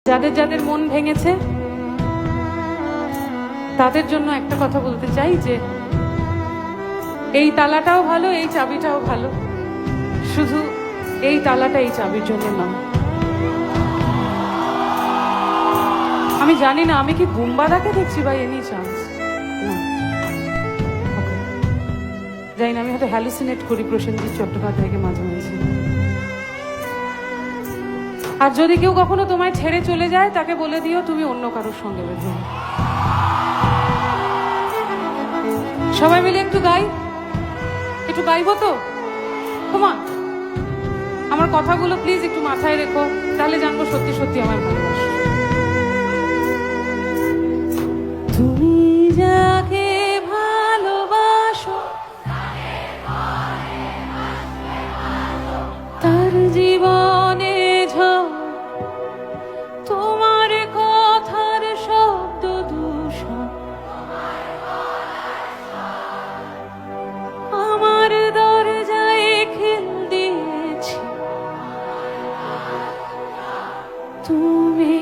যাদের যাদের মন ভেঙেছে তাদের জন্য একটা কথা বলতে চাই যে এই তালাটাও ভালো, এই চাবিটাও ভালো, শুধু এই তালাটা এই চাবির জন্য নয়। আমি জানি না আমি কি বুম্বাদাকে দেখছি বা এনি চান্স, জানি না, আমি হয়তো হ্যালুসিনেট করি প্রসেনজিৎ চট্টোপাধ্যায়কে মাঝে মাঝে। আর যদি কেউ কখনো তোমায় ছেড়ে চলে যায় তাকে বলে দিও তুমি অন্য কারোর সঙ্গে বেঁধে। সবাই মিলে একটু গাই, একটু গাইবো তো? তোমার আমার কথাগুলো প্লিজ একটু মাথায় রেখো, তাহলে জানবো সত্যি সত্যি আমার ভালোবাসা। তুমি যাকে ভালোবাসো তার জীবনে ঝড়, তোমার কথার শব্দ দূষণ আমার দরজায় খিল দিয়েছি। তুমি